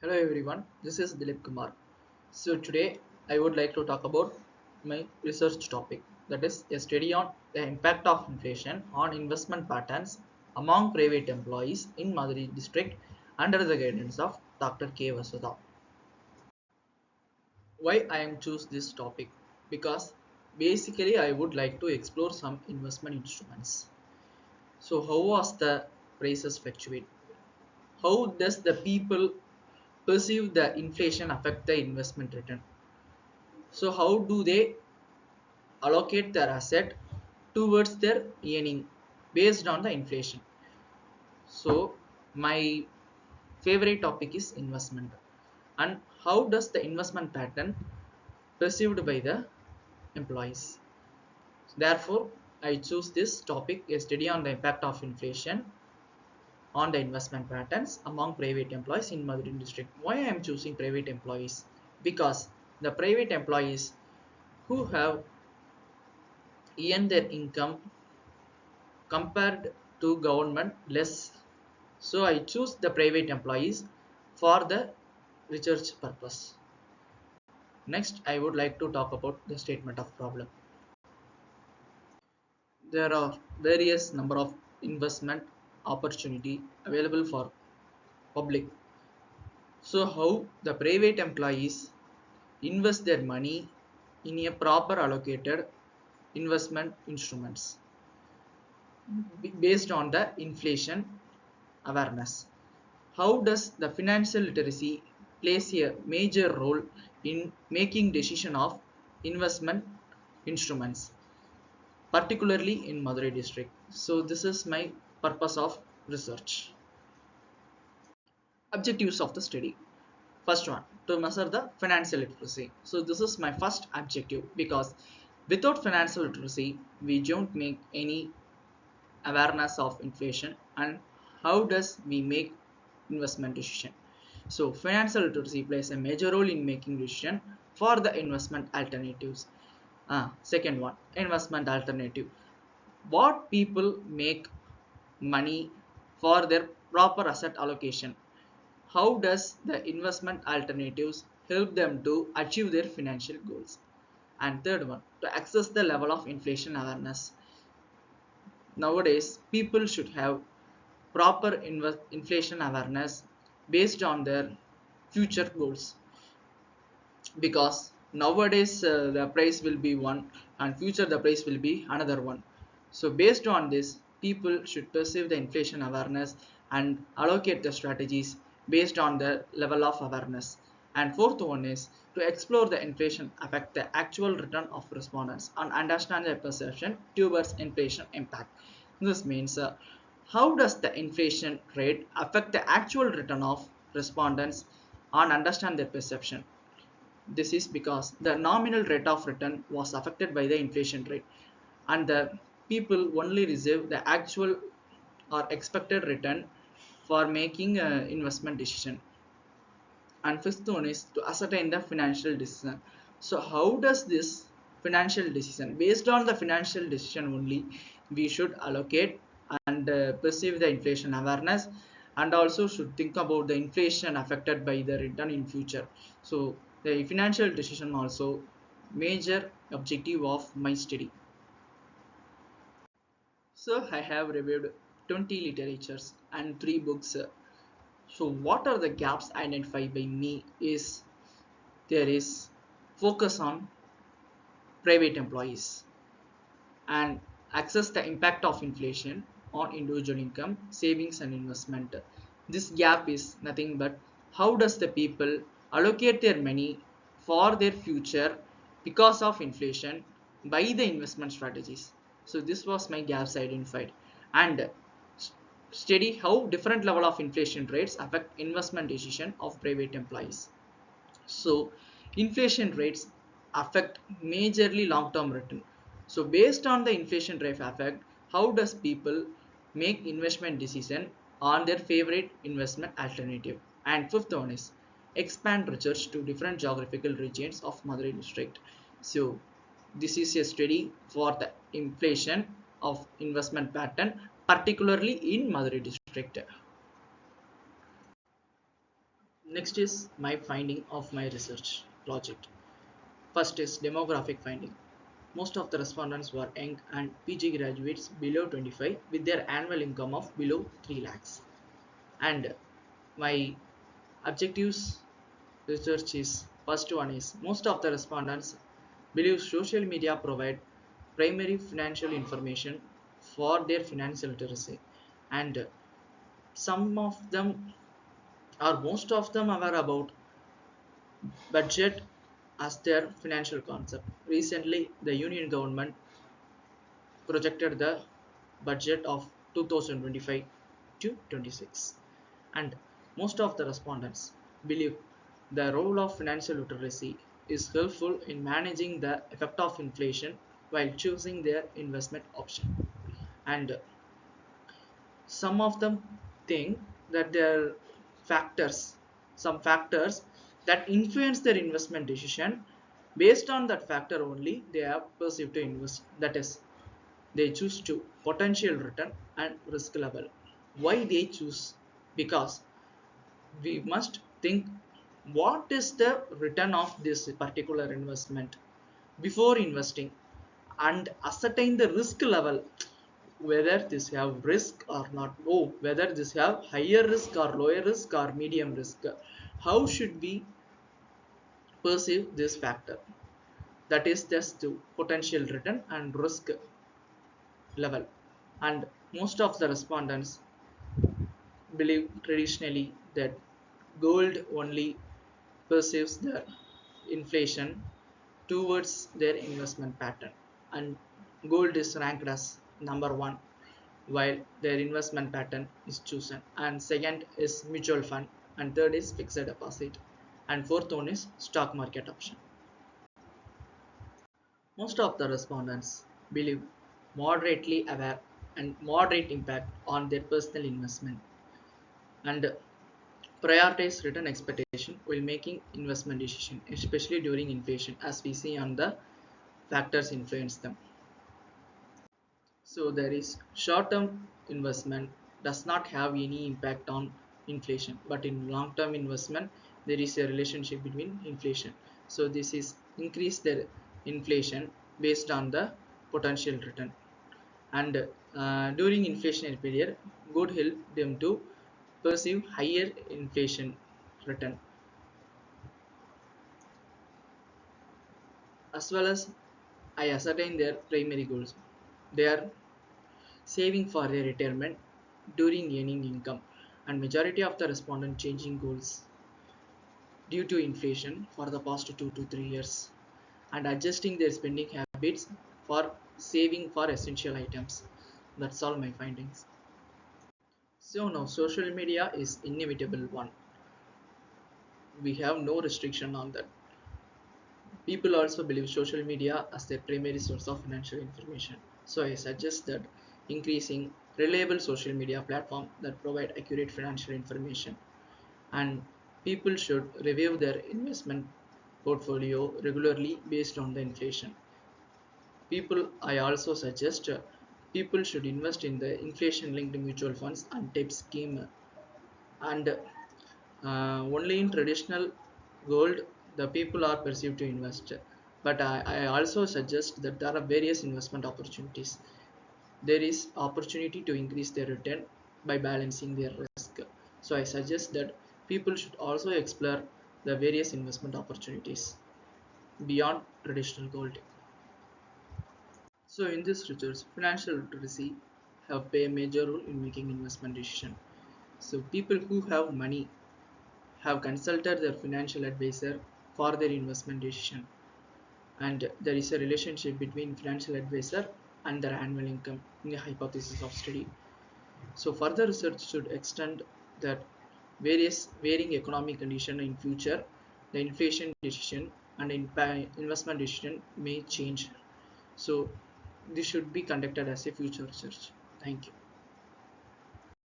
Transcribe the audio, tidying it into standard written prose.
Hello everyone, this is DHILIP. So today I would like to talk about my research topic, that is a study on the impact of inflation on investment patterns among private employees in Madurai district under the guidance of Dr. K. Vasudha. Why I am choose this topic? Because basically I would like to explore some investment instruments. So how was the prices fluctuate? How does the people perceive the inflation affect the investment return? So how do they allocate their asset towards their earning based on the inflation? So my favorite topic is investment, and how does the investment pattern perceived by the employees? Therefore, I choose this topic, a study on the impact of inflation on the investment patterns among private employees in Madurai district. Why I am choosing private employees? Because the private employees who have earned their income compared to government less. So I choose the private employees for the research purpose. Next, I would like to talk about the statement of problem. There are various number of investment opportunity available for public. So how the private employees invest their money in a proper allocated investment instruments based on the inflation awareness. How does the financial literacy plays a major role in making decision of investment instruments, particularly in Madurai district? So this is my purpose of research. Objectives of the study. First one, to measure the financial literacy. So this is my first objective because without financial literacy, we don't make any awareness of inflation and how does we make investment decision. So financial literacy plays a major role in making decision for the investment alternatives. Second one, investment alternative. What people make money for their proper asset allocation? How does the investment alternatives help them to achieve their financial goals? And third one, to access the level of inflation awareness. Nowadays, people should have proper inflation awareness based on their future goals, because nowadays the price will be one and future the price will be another one. So based on this, people should perceive the inflation awareness and allocate the strategies based on the level of awareness. And fourth one is to explore the inflation affect the actual return of respondents and understand their perception towards inflation impact. This means how does the inflation rate affect the actual return of respondents and understand their perception. This is because the nominal rate of return was affected by the inflation rate, and the people only receive the actual or expected return for making an investment decision. And fifth one is to ascertain the financial decision. So how does this financial decision, based on the financial decision only, we should allocate and perceive the inflation awareness, and also should think about the inflation affected by the return in future. So the financial decision also major objective of my study. So I have reviewed 20 literatures and 3 books. So what are the gaps identified by me is there is focus on private employees and assess the impact of inflation on individual income, savings and investment. This gap is nothing but how does the people allocate their money for their future because of inflation by the investment strategies. So this was my gaps identified, and study how different level of inflation rates affect investment decision of private employees. So inflation rates affect majorly long-term return. So based on the inflation rate effect, how does people make investment decision on their favorite investment alternative? And fifth one is expand research to different geographical regions of Madurai district. So this is a study for the inflation of investment pattern, particularly in Madurai district. Next is my finding of my research project. First is demographic finding. Most of the respondents were young and PG graduates below 25 with their annual income of below 3 lakhs. And my objectives research is first one is most of the respondents believe social media provide primary financial information for their financial literacy, and some of them or most of them aware about budget as their financial concept. Recently, the Union government projected the budget of 2025 to 26, and most of the respondents believe the role of financial literacy is helpful in managing the effect of inflation while choosing their investment option. And some of them think that there are factors, some factors that influence their investment decision. Based on that factor only, they are perceived to invest. That is, they choose to potential return and risk level. Why they choose? Because we must think what is the return of this particular investment before investing, and ascertain the risk level, whether this have risk or not. Oh, whether this have higher risk or lower risk or medium risk. How should we perceive this factor? That is just the potential return and risk level. And most of the respondents believe traditionally that gold only perceives the inflation towards their investment pattern, and gold is ranked as number one while their investment pattern is chosen, and second is mutual fund, and third is fixed deposit, and fourth one is stock market option. Most of the respondents believe moderately aware and moderate impact on their personal investment, and prioritize return expectation while making investment decision, especially during inflation, as we see on the factors influence them. So there is short-term investment does not have any impact on inflation, but in long-term investment there is a relationship between inflation. So this is increase their inflation based on the potential return, and during inflationary period, good help them to perceive higher inflation return, as well as I ascertain their primary goals. They are saving for their retirement during earning income, and majority of the respondent changing goals due to inflation for the past 2 to 3 years, and adjusting their spending habits for saving for essential items. That's all my findings. So now social media is inevitable one. We have no restriction on that. People also believe social media as their primary source of financial information. So I suggest that increasing reliable social media platform that provide accurate financial information, and people should review their investment portfolio regularly based on the inflation. I also suggest people should invest in the inflation linked mutual funds and TIP scheme, and only in traditional gold the people are perceived to invest, but I also suggest that there are various investment opportunities. There is opportunity to increase their return by balancing their risk, so I suggest that people should also explore the various investment opportunities beyond traditional gold. So in this research, financial literacy have play a major role in making investment decision. So people who have money have consulted their financial advisor for their investment decision, and there is a relationship between financial advisor and their annual income in the hypothesis of study. So further research should extend that various varying economic condition in future, the inflation decision and investment decision may change. So this should be conducted as a future research. Thank you.